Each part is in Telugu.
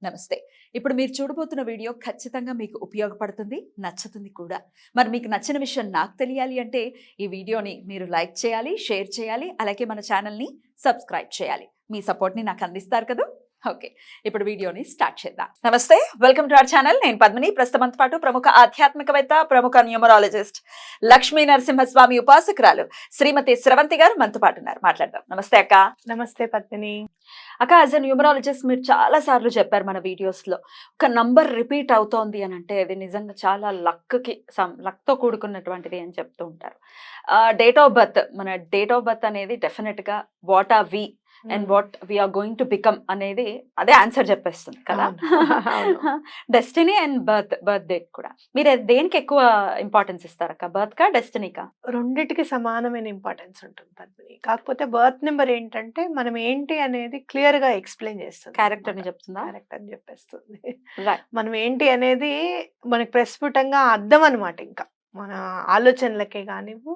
నమస్తే. ఇప్పుడు మీరు చూడబోతున్న వీడియో ఖచ్చితంగా మీకు ఉపయోగపడుతుంది, నచ్చుతుంది కూడా. మరి మీకు నచ్చిన విషయం నాకు తెలియాలి అంటే ఈ వీడియోని మీరు లైక్ చేయాలి, షేర్ చేయాలి, అలాగే మన ఛానల్ని సబ్స్క్రైబ్ చేయాలి. మీ సపోర్ట్ని నాకు అందిస్తారు కదా. ఓకే, ఇప్పుడు వీడియోని స్టార్ట్ చేద్దాం. నమస్తే, వెల్కమ్ టు అవర్ ఛానల్. నేను పద్మిని. ప్రస్తుతంతో పాటు ప్రముఖ ఆధ్యాత్మికవేత్త, ప్రముఖ న్యూమరాలజిస్ట్, లక్ష్మీ నరసింహస్వామి ఉపాసకురాలు శ్రీమతి స్రవంతి గారు మనతో పాటు ఉన్నారు. మాట్లాడదాం. నమస్తే అక్క. నమస్తే పద్మిని. అక్క, యాజ్ అ న్యూమరాలజిస్ట్ మీరు చాలా సార్లు చెప్పారు మన వీడియోస్ లో, ఒక నంబర్ రిపీట్ అవుతోంది అని అంటే అది నిజంగా చాలా లక్తో కూడుకున్నటువంటిది అని చెప్తూ ఉంటారు. డేట్ ఆఫ్ బర్త్, మన డేట్ ఆఫ్ బర్త్ అనేది డెఫినెట్ గా what are we and what we are going to become అనేది అదే ఆన్సర్ చెప్పేస్తుంది కదా. డెస్టినీ అండ్ బర్త్ డేట్ కూడా. మీరు దేనికి ఎక్కువ ఇంపార్టెన్స్ ఇస్తారక్క, బర్త్ కా డెస్టినీకా? రెండిటికి సమానమైన ఇంపార్టెన్స్ ఉంటుంది పద్మిని. కాకపోతే బర్త్ నెంబర్ ఏంటంటే మనం ఏంటి అనేది క్లియర్ గా ఎక్స్ప్లెయిన్ చేస్తుంది. క్యారెక్టర్ ని చెప్తుందా? క్యారెక్టర్ అని చెప్పేస్తుంది. మనం ఏంటి అనేది మనకి ప్రస్ఫుటంగా అర్థం అనమాట. ఇంకా మన ఆలోచనలకే కానివ్వు,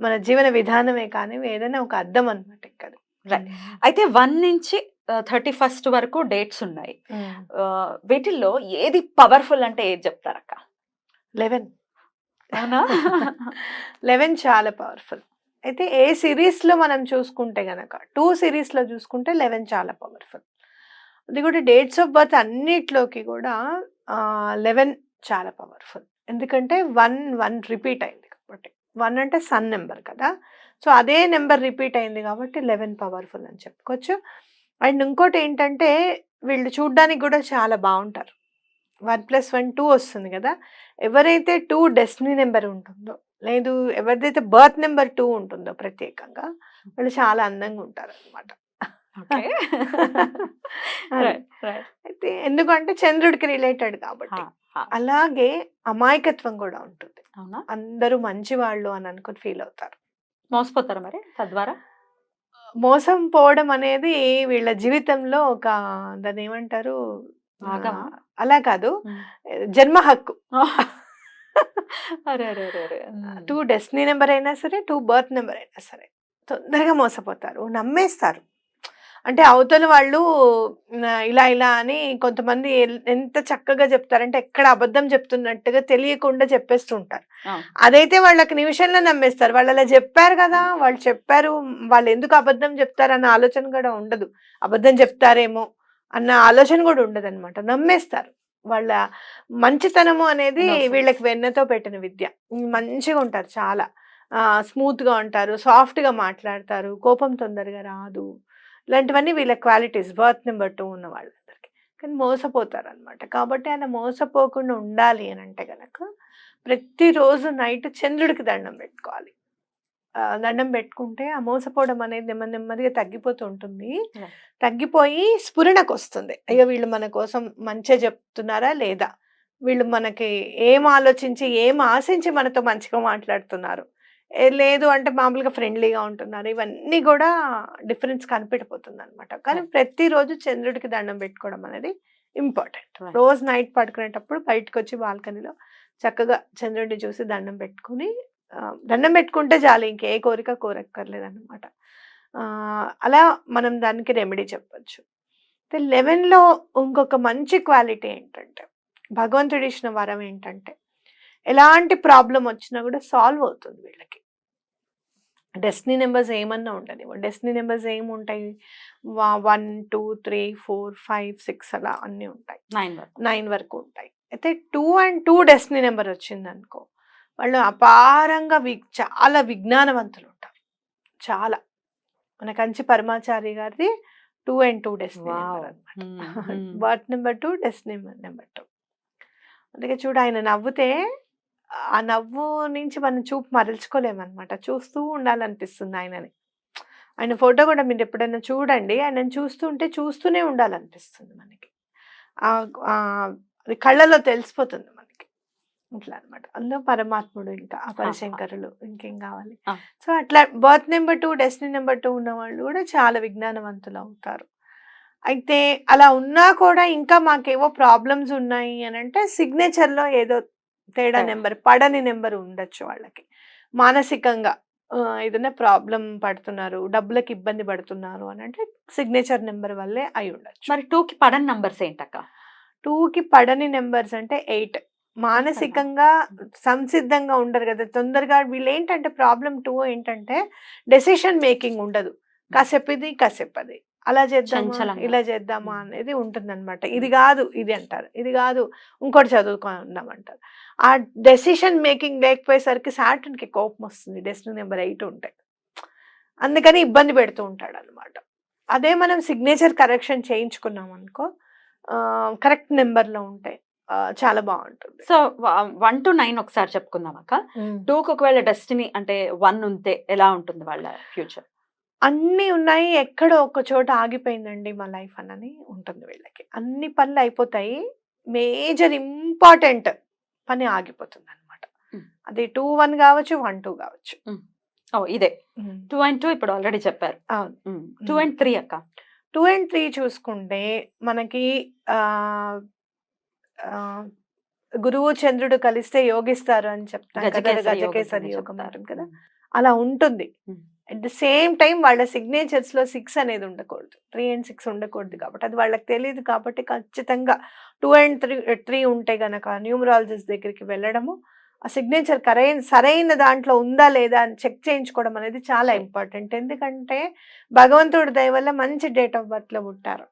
మన జీవన విధానమే కానివ్వు, ఏదైనా ఒక అర్థం అనమాట. ఇంకా అయితే 1 నుంచి 31 వరకు డేట్స్ ఉన్నాయి. వీటిల్లో ఏది పవర్ఫుల్ అంటే ఏది చెప్తారక్క? 11. అవునా? 11 చాలా పవర్ఫుల్. అయితే ఏ సిరీస్ లో మనం చూసుకుంటే గనక 2 సిరీస్ లో చూసుకుంటే 11 చాలా పవర్ఫుల్. అది కూడా డేట్స్ ఆఫ్ బర్త్ అన్నిట్లోకి కూడా 11 చాలా పవర్ఫుల్. ఎందుకంటే 1 రిపీట్ అయింది కాబట్టి. 1 అంటే సన్ నెంబర్ కదా, సో అదే నెంబర్ రిపీట్ అయింది కాబట్టి 11 పవర్ఫుల్ అని చెప్పుకోవచ్చు. అండ్ ఇంకోటి ఏంటంటే వీళ్ళు చూడ్డానికి కూడా చాలా బాగుంటారు. 1+1 2 వస్తుంది కదా. ఎవరైతే 2 డెస్టినీ నెంబర్ ఉంటుందో, లేదు ఎవరిదైతే బర్త్ నెంబర్ 2 ఉంటుందో ప్రత్యేకంగా, వాళ్ళు చాలా అందంగా ఉంటారు అనమాట. అయితే ఎందుకంటే చంద్రుడికి రిలేటెడ్ కాబట్టి. అలాగే అమాయకత్వం కూడా ఉంటుంది. అందరూ మంచి వాళ్ళు అని అనుకుని ఫీల్ అవుతారు. మోసపోతారా మరి తద్వారా? మోసం పోవడం అనేది వీళ్ళ జీవితంలో ఒక, దాన్ని ఏమంటారు, అలా కాదు, జన్మ హక్కు. 2 డెస్టినీ నెంబర్ అయినా సరే, 2 బర్త్ నెంబర్ అయినా సరే తొందరగా మోసపోతారు, నమ్మేస్తారు. అంటే అవతల వాళ్ళు ఇలా ఇలా అని కొంతమంది ఎంత చక్కగా చెప్తారంటే ఎక్కడ అబద్ధం చెప్తున్నట్టుగా తెలియకుండా చెప్పేస్తుంటారు. అదైతే వాళ్ళకి నిమిషంలో నమ్మేస్తారు. వాళ్ళు అలా చెప్పారు కదా, వాళ్ళు చెప్పారు, వాళ్ళు ఎందుకు అబద్ధం చెప్తారు అన్న ఆలోచన కూడా ఉండదు. అబద్ధం చెప్తారేమో అన్న ఆలోచన కూడా ఉండదు అనమాట. నమ్మేస్తారు. వాళ్ళ మంచితనము అనేది వీళ్ళకి వెన్నతో పెట్టిన విద్య. మంచిగా ఉంటారు, చాలా స్మూత్ గా ఉంటారు, సాఫ్ట్ గా మాట్లాడతారు, కోపం తొందరగా రాదు. ఇలాంటివన్నీ వీళ్ళ క్వాలిటీస్ బర్త్ నెంబర్ 2 ఉన్న వాళ్ళందరికీ. కానీ మోసపోతారు అనమాట. కాబట్టి ఆయన మోసపోకుండా ఉండాలి అని అంటే గనక ప్రతిరోజు నైట్ చంద్రుడికి దండం పెట్టుకోవాలి. దండం పెట్టుకుంటే ఆ మోసపోవడం అనేది నెమ్మది నెమ్మదిగా తగ్గిపోతూ ఉంటుంది. తగ్గిపోయి స్ఫురణకు వస్తుంది. అయ్యో వీళ్ళు మన కోసం మంచిగా చెప్తున్నారా లేదా, వీళ్ళు మనకి ఏం ఆలోచించి ఏం ఆశించి మనతో మంచిగా మాట్లాడుతున్నారు, లేదు అంటే మామూలుగా ఫ్రెండ్లీగా ఉంటున్నారు, ఇవన్నీ కూడా డిఫరెన్స్ కనిపెట్టిపోతుంది అనమాట. కానీ ప్రతిరోజు చంద్రుడికి దండం పెట్టుకోవడం అనేది ఇంపార్టెంట్. రోజు నైట్ పడుకునేటప్పుడు బయటకు వచ్చి బాల్కనీలో చక్కగా చంద్రుడిని చూసి దండం పెట్టుకుని, దండం పెట్టుకుంటే చాలు, ఇంకే కోరిక కోరక్కర్లేదు అనమాట. అలా మనం దానికి రెమెడీ చెప్పచ్చు. 11లో ఇంకొక మంచి క్వాలిటీ ఏంటంటే, భగవంతుడు ఇచ్చిన వరం ఏంటంటే, ఎలాంటి ప్రాబ్లం వచ్చినా కూడా సాల్వ్ అవుతుంది వీళ్ళకి. డెస్టినీ నెంబర్స్ ఏమన్నా ఉండని, డెస్టినీ నెంబర్స్ ఏముంటాయి, 1 2 3 4 5 6 అలా అన్నీ ఉంటాయి, 9 వరకు ఉంటాయి. అయితే 2 and 2 డెస్టినీ నెంబర్ వచ్చింది అనుకో, వాళ్ళు అపారంగా చాలా విజ్ఞానవంతులు ఉంటారు. చాలా మన కంచి పరమాచారి గారిది 2 and 2 డెస్టినీ నెంబర్ అనమాట. Birth number 2, destiny number 2. అందుకే చూడు, ఆయన నవ్వుతే ఆ నవ్వు నుంచి మనం చూపు మరల్చుకోలేమన్నమాట. చూస్తూ ఉండాలనిపిస్తుంది ఆయనని. ఆయన ఫోటో కూడా మీరు ఎప్పుడైనా చూడండి, ఆయనను చూస్తూ ఉంటే చూస్తూనే ఉండాలనిపిస్తుంది మనకి. అది కళ్ళలో తెలిసిపోతుంది మనకి. ఇట్లా అనమాట. అందులో పరమాత్ముడు, ఇంకా పరశంకరులు, ఇంకేం కావాలి. సో అట్లా బర్త్ నెంబర్ 2, డెస్టినీ నెంబర్ 2 ఉన్న వాళ్ళు కూడా చాలా విజ్ఞానవంతులు అవుతారు. అయితే అలా ఉన్నా కూడా ఇంకా మాకేవో ప్రాబ్లమ్స్ ఉన్నాయి అని అంటే సిగ్నేచర్లో ఏదో తేడా నెంబర్, పడని నెంబర్ ఉండొచ్చు వాళ్ళకి. మానసికంగా ఏదైనా ప్రాబ్లం పడుతున్నారు, డబ్బులకు ఇబ్బంది పడుతున్నారు అని అంటే సిగ్నేచర్ నెంబర్ వల్లే అయి ఉండొచ్చు. మరి 2కి పడని నంబర్స్ ఏంటక్క? 2కి పడని నెంబర్స్ అంటే 8. మానసికంగా సంసిద్ధంగా ఉండరు కదా తొందరగా. వీళ్ళు ఏంటంటే ప్రాబ్లం 2 ఏంటంటే డెసిషన్ మేకింగ్ ఉండదు. కాసేపు ఇది కాసేపు అది, అలా చేద్దామా చంచలంగా. ఇలా చేద్దామా అనేది ఉంటుందన్నమాట. ఇది కాదు ఇది అంటారు, ఇది కాదు ఇంకోటి చదువుకుందాం అంటారు. ఆ డెసిషన్ మేకింగ్ లేకపోయేసరికి సాటర్న్కి కోపం వస్తుంది డెస్టినీ నెంబర్ 8 ఉంటే. అందుకని ఇబ్బంది పెడుతూ ఉంటాడు అనమాట. అదే మనం సిగ్నేచర్ కరెక్షన్ చేయించుకున్నాం అనుకో, కరెక్ట్ నెంబర్లో ఉంటే చాలా బాగుంటుంది. సో 1 to 9 ఒకసారి చెప్పుకుందాం అక్క. 2కి ఒకవేళ డెస్టినీ అంటే 1 ఉంటే ఎలా ఉంటుంది వాళ్ళ ఫ్యూచర్? అన్నీ ఉన్నాయి, ఎక్కడో ఒక చోట ఆగిపోయిందండి మా లైఫ్ అని ఉంటుంది వీళ్ళకి. అన్ని పనులు అయిపోతాయి, మేజర్ ఇంపార్టెంట్ పని ఆగిపోతుంది అనమాట. అది 2-1 కావచ్చు, 1-2 కావచ్చు. ఇదే 2 and 2 ఇప్పుడు ఆల్రెడీ చెప్పారు. అవును. 2 and 3 అక్క. 2 and 3 చూసుకుంటే మనకి గురువు చంద్రుడు కలిస్తే యోగిస్తారు అని చెప్తారు కదా, గజకేసరి యోగం ఉంటుంది కదా, అలా ఉంటుంది. అట్ ద సేమ్ టైం వాళ్ళ సిగ్నేచర్స్ లో 6 అనేది ఉండకూడదు, 3 and 6 ఉండకూడదు. కాబట్టి అది వాళ్ళకి తెలియదు. కాబట్టి ఖచ్చితంగా 2 and 3 ఉంటే గనక న్యూమరాలజిస్ట్ దగ్గరికి వెళ్ళడము, ఆ సిగ్నేచర్ సరైన దాంట్లో ఉందా లేదా అని చెక్ చేయించుకోవడం అనేది చాలా ఇంపార్టెంట్. ఎందుకంటే భగవంతుడి దయ వల్ల మంచి డేట్ ఆఫ్ బర్త్ లో పుట్టారు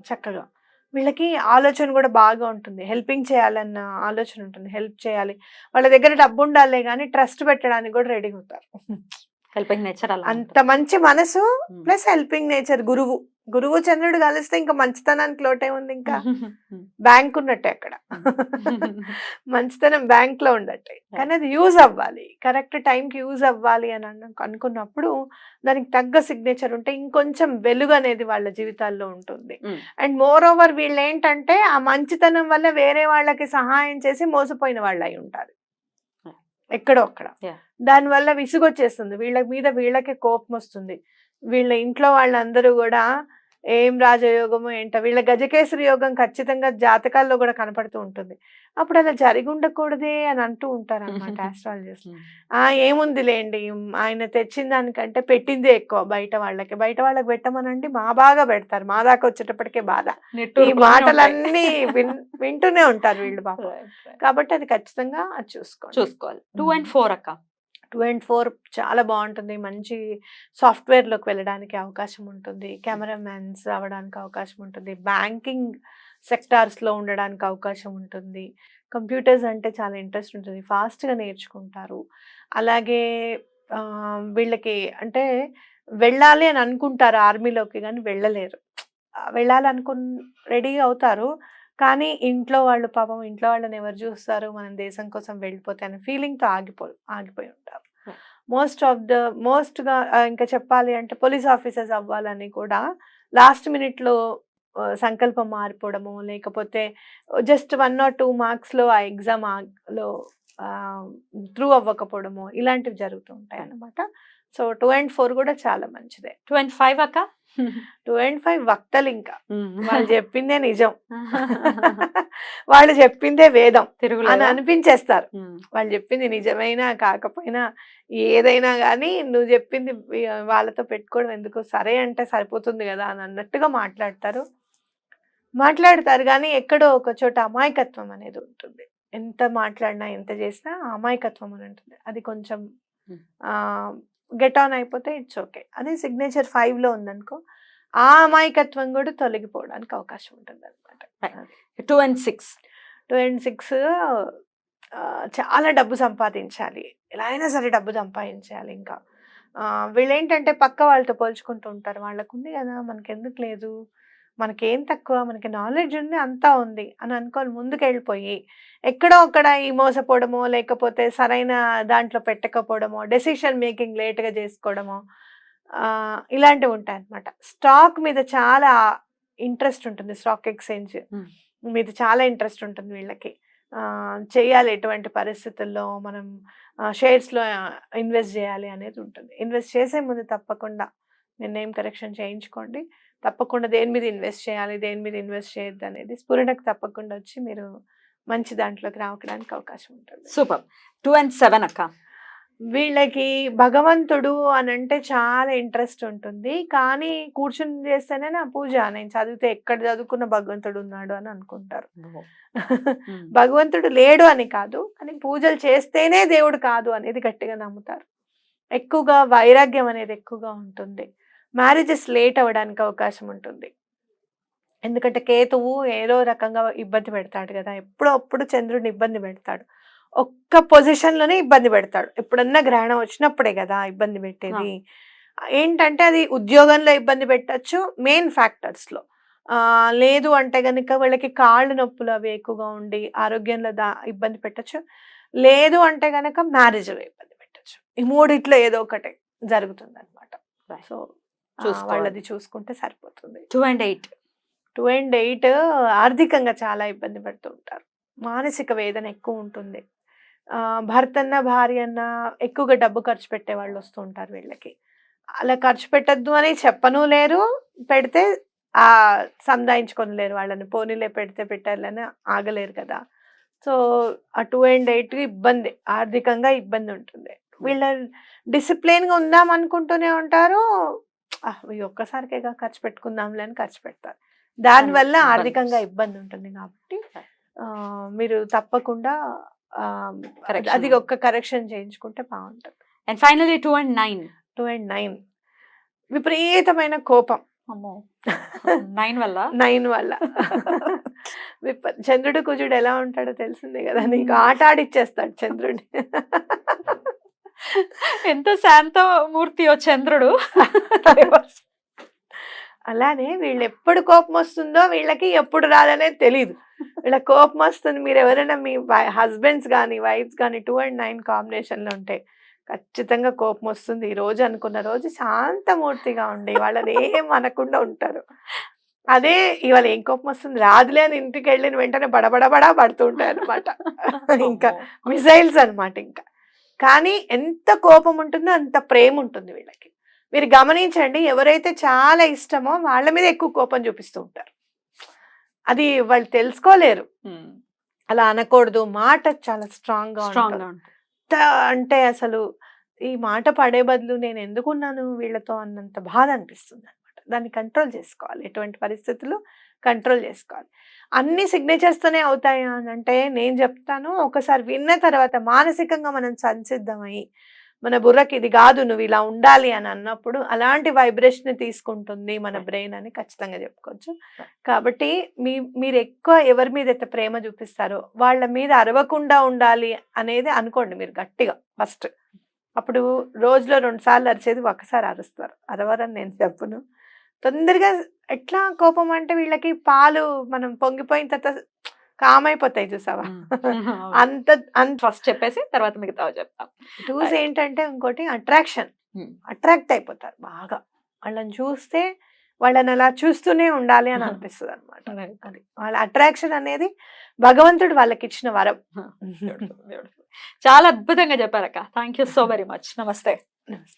చక్కగా. వీళ్ళకి ఆలోచన కూడా బాగా ఉంటుంది, హెల్పింగ్ చేయాలన్న ఆలోచన ఉంటుంది, హెల్ప్ చేయాలి. వాళ్ళ దగ్గర డబ్బు ఉండాలే కానీ ట్రస్ట్ పెట్టడానికి కూడా రెడీ అవుతారు. హెల్పింగ్ నేచర్ అలా అంత మంచి మనసు ప్లస్ హెల్పింగ్ నేచర్. గురువు చంద్రుడు కలిస్తే ఇంకా మంచితనానికి లోటే ఉంది, ఇంకా బ్యాంక్ ఉన్నట్టే అక్కడ. మంచితనం బ్యాంక్ లో ఉండట్టే, కానీ అది యూజ్ అవ్వాలి, కరెక్ట్ టైంకి యూజ్ అవ్వాలి అని అనుకున్నప్పుడు దానికి తగ్గ సిగ్నేచర్ ఉంటే ఇంకొంచెం వెలుగు అనేది వాళ్ళ జీవితాల్లో ఉంటుంది. అండ్ మోర్ ఓవర్ వీళ్ళు ఏంటంటే ఆ మంచితనం వల్ల వేరే వాళ్ళకి సహాయం చేసి మోసపోయిన వాళ్ళు అయి ఉంటారు ఎక్కడో అక్కడ. దానివల్ల విసుగొచ్చేస్తుంది వీళ్ళ మీద, వీళ్ళకి కోపం వస్తుంది. వీళ్ళ ఇంట్లో వాళ్ళందరూ కూడా ఏం రాజయోగమో ఏంటో, వీళ్ళ గజకేసరి యోగం ఖచ్చితంగా జాతకాల్లో కూడా కనపడుతూ ఉంటుంది. అప్పుడు అలా జరిగి ఉండకూడదే అని అంటూ ఉంటారు అనమాట ఆస్ట్రాలజిస్ట్. ఏముంది లేండి, ఆయన తెచ్చిన దానికంటే పెట్టిందే ఎక్కువ. బయట వాళ్ళకి పెట్టమనండి, మా బాగా పెడతారు, మా దాకా వచ్చేటప్పటికే బాధ. ఈ మాటలన్నీ వింటూనే ఉంటారు వీళ్ళు పాపం. కాబట్టి అది ఖచ్చితంగా అది చూసుకోవాలి. 2 and 4 అక్క. 2 and 4 చాలా బాగుంటుంది. మంచి సాఫ్ట్వేర్లోకి వెళ్ళడానికి అవకాశం ఉంటుంది, కెమెరామెన్స్ అవ్వడానికి అవకాశం ఉంటుంది, బ్యాంకింగ్ సెక్టార్స్లో ఉండడానికి అవకాశం ఉంటుంది. కంప్యూటర్స్ అంటే చాలా ఇంట్రెస్ట్ ఉంటుంది, ఫాస్ట్గా నేర్చుకుంటారు. అలాగే వీళ్ళకి అంటే వెళ్ళాలి అని అనుకుంటారు ఆర్మీలోకి, కానీ వెళ్ళలేరు. రెడీ అవుతారు, కానీ ఇంట్లో వాళ్ళు పాపం, ఇంట్లో వాళ్ళని ఎవరు చూస్తారు, మనం దేశం కోసం వెళ్ళిపోతే అనే ఫీలింగ్తో ఆగిపోయి ఉంటారు. మోస్ట్గా ఇంకా చెప్పాలి అంటే పోలీస్ ఆఫీసర్స్ అవ్వాలని కూడా లాస్ట్ మినిట్లో సంకల్పం మారిపోవడము, లేకపోతే జస్ట్ 1 or 2 మార్క్స్లో ఆ ఎగ్జామ్లో త్రూ అవ్వకపోవడము, ఇలాంటివి జరుగుతూ ఉంటాయి అన్నమాట. సో 2 and 4 కూడా చాలా మంచిదే. 2 and 5 అక్క. 2 and 5 వక్తలు, ఇంకా వాళ్ళు చెప్పిందే నిజం, వాళ్ళు చెప్పిందే వేదం అని అనిపించేస్తారు. వాళ్ళు చెప్పింది నిజమైనా కాకపోయినా ఏదైనా కానీ నువ్వు చెప్పింది వాళ్ళతో పెట్టుకోవడం ఎందుకు, సరే అంటే సరిపోతుంది కదా అని అన్నట్టుగా మాట్లాడతారు. కానీ ఎక్కడో ఒక చోట అమాయకత్వం అనేది ఉంటుంది. ఎంత మాట్లాడినా ఎంత చేసినా అమాయకత్వం అని ఉంటుంది. అది కొంచెం గెట్ ఆన్ అయిపోతే ఇట్స్ ఓకే. అదే సిగ్నేచర్ 5లో ఉందనుకో, ఆ అమాయకత్వం కూడా తొలగిపోవడానికి అవకాశం ఉంటుంది అనమాట. 2 and 6 చాలా డబ్బు సంపాదించాలి, ఎలా అయినా సరే డబ్బు సంపాదించాలి. ఇంకా వీళ్ళేంటంటే పక్క వాళ్ళతో పోల్చుకుంటూ ఉంటారు. వాళ్ళకు ఉంది కదా, మనకెందుకు లేదు, మనకేం తక్కువ, మనకి నాలెడ్జ్ ఉంది, అంతా ఉంది అని అనుకోని ముందుకు వెళ్ళిపోయి ఎక్కడో అక్కడ ఈ మోసపోవడమో, లేకపోతే సరైన దాంట్లో పెట్టకపోవడమో, డెసిషన్ మేకింగ్ లేట్గా చేసుకోవడమో, ఇలాంటివి ఉంటాయి అన్నమాట. స్టాక్ మీద చాలా ఇంట్రెస్ట్ ఉంటుంది, స్టాక్ ఎక్స్చేంజ్ మీద చాలా ఇంట్రెస్ట్ ఉంటుంది వీళ్ళకి. చేయాలి, ఎటువంటి పరిస్థితుల్లో మనం షేర్స్లో ఇన్వెస్ట్ చేయాలి అనేది ఉంటుంది. ఇన్వెస్ట్ చేసే ముందు తప్పకుండా మీరు నేమ్ కరెక్షన్ చేయించుకోండి. తప్పకుండా దేని మీద ఇన్వెస్ట్ చేయాలి, దేని మీద ఇన్వెస్ట్ చేయొద్దు అనేది స్ఫురణకు తప్పకుండా వచ్చి మీరు మంచి దాంట్లోకి రావడానికి అవకాశం ఉంటుంది. సూపర్. 2 and 7 అక్క. వీళ్ళకి భగవంతుడు అని అంటే చాలా ఇంట్రెస్ట్ ఉంటుంది. కానీ కూర్చొని చేస్తేనే నా పూజ. నేను చదివితే ఎక్కడ చదువుకున్న భగవంతుడు ఉన్నాడు అని అనుకుంటారు. భగవంతుడు లేడు అని కాదు. కానీ పూజలు చేస్తేనే దేవుడు కాదు అనేది గట్టిగా నమ్ముతారు. ఎక్కువగా వైరాగ్యం అనేది ఎక్కువగా ఉంటుంది. మ్యారేజెస్ లేట్ అవ్వడానికి అవకాశం ఉంటుంది. ఎందుకంటే కేతువు ఏదో రకంగా ఇబ్బంది పెడతాడు కదా, ఎప్పుడో అప్పుడు చంద్రుడిని ఇబ్బంది పెడతాడు. ఒక్క పొజిషన్లోనే ఇబ్బంది పెడతాడు. ఎప్పుడన్నా గ్రహణం వచ్చినప్పుడే కదా ఇబ్బంది పెట్టేది. ఏంటంటే అది ఉద్యోగంలో ఇబ్బంది పెట్టచ్చు, మెయిన్ ఫ్యాక్టర్స్లో. లేదు అంటే కనుక వీళ్ళకి కాళ్ళు నొప్పులు అవి ఎక్కువగా ఉండి ఆరోగ్యంలో ఇబ్బంది పెట్టచ్చు. లేదు అంటే కనుక మ్యారేజ్లో ఇబ్బంది పెట్టచ్చు. ఈ మూడిట్లో ఏదో ఒకటి జరుగుతుంది అనమాట. సో వాళ్ళది చూసుకుంటే సరిపోతుంది. 2 and 8 2 and 8 ఆర్థికంగా చాలా ఇబ్బంది పడుతూ ఉంటారు. మానసిక వేదన ఎక్కువ ఉంటుంది. భర్తన్న భార్య అన్న ఎక్కువగా డబ్బు ఖర్చు పెట్టే వాళ్ళు వస్తూ ఉంటారు వీళ్ళకి. అలా ఖర్చు పెట్టద్దు అని చెప్పను లేరు, పెడితే సంధాయించుకొని లేరు. వాళ్ళని పోనీలే పెడితే పెట్టాలని ఆగలేరు కదా. సో ఆ 2 and 8 ఇబ్బంది, ఆర్థికంగా ఇబ్బంది ఉంటుంది. వీళ్ళ డిసిప్లిన్గా ఉందాం అనుకుంటూనే ఉంటారు. ఒక్కసారికేగా ఖర్చు పెట్టుకుందాంలే అని ఖర్చు పెడతారు. దానివల్ల ఆర్థికంగా ఇబ్బంది ఉంటుంది. కాబట్టి మీరు తప్పకుండా అది ఒక్క కరెక్షన్ చేయించుకుంటే బాగుంటుంది. అండ్ ఫైనల్లీ 2 and 9 2 and 9 విపరీతమైన కోపం. 9 వల్ల 9 వల్ల చంద్రుడు కుజుడు ఎలా ఉంటాడో తెలిసిందే కదా నీకు. ఆట ఆడిచ్చేస్తాడు చంద్రుడిని. ఎంత శాంతమూర్తియో చంద్రుడు. అలానే వీళ్ళు ఎప్పుడు కోపం వస్తుందో వీళ్ళకి ఎప్పుడు రాదనేది తెలియదు. వీళ్ళ కోపం వస్తుంది. మీరు ఎవరైనా మీ హస్బెండ్స్ కానీ వైఫ్స్ కానీ 2 and 9 కాంబినేషన్లో ఉంటే ఖచ్చితంగా కోపం వస్తుంది. ఈ రోజు అనుకున్న రోజు శాంతమూర్తిగా ఉండి వాళ్ళని ఏం అనకుండా ఉంటారు. అదే ఇవాళ ఏం కోపం వస్తుంది రాదులే అని ఇంటికి వెళ్ళిన వెంటనే బడబడబడా పడుతూ ఉంటాయి అనమాట. ఇంకా మిసైల్స్ అనమాట ఇంకా. కానీ ఎంత కోపం ఉంటుందో అంత ప్రేమ ఉంటుంది వీళ్ళకి. మీరు గమనించండి, ఎవరైతే చాలా ఇష్టమో వాళ్ళ మీద ఎక్కువ కోపం చూపిస్తూ ఉంటారు. అది వాళ్ళు తెలుసుకోలేరు. అలా అనకూడదు. మాట చాలా స్ట్రాంగ్గా అంటే అసలు ఈ మాట పడే బదులు నేను ఎందుకున్నాను వీళ్ళతో అన్నంత బాధ అనిపిస్తుంది అనమాట. దాన్ని కంట్రోల్ చేసుకోవాలి. ఎటువంటి పరిస్థితులు కంట్రోల్ చేసుకోవాలి. అన్ని సిగ్నేచర్స్తోనే అవుతాయా అని అంటే నేను చెప్తాను, ఒకసారి విన్న తర్వాత మానసికంగా మనం సంసిద్ధమై మన బుర్రకి ఇది కాదు నువ్వు ఇలా ఉండాలి అని అన్నప్పుడు అలాంటి వైబ్రేషన్ తీసుకుంటుంది మన బ్రెయిన్ అని ఖచ్చితంగా చెప్పుకోవచ్చు. కాబట్టి మీరు ఎక్కువ ఎవరి మీద అయితే ప్రేమ చూపిస్తారో వాళ్ళ మీద అరవకుండా ఉండాలి అనేది అనుకోండి మీరు గట్టిగా ఫస్ట్. అప్పుడు రోజులో 2 సార్లు అరిచేది ఒకసారి అరుస్తారు. అరవరని నేను చెప్పను. తొందరగా ఎట్లా కోపం అంటే వీళ్ళకి పాలు మనం పొంగిపోయిన తర్వాత కామైపోతాయి చూసావా, అంత ఫస్ట్ చెప్పేసి తర్వాత మిగతా చెప్తాం. టూస్ ఏంటంటే ఇంకోటి అట్రాక్ట్ అయిపోతారు బాగా. వాళ్ళని చూస్తే వాళ్ళని అలా చూస్తూనే ఉండాలి అని అనిపిస్తుంది అనమాట. అది వాళ్ళ అట్రాక్షన్ అనేది భగవంతుడు వాళ్ళకి ఇచ్చిన వరం. చాలా అద్భుతంగా చెప్పారక్క. Thank you so very much. నమస్తే. నమస్తే.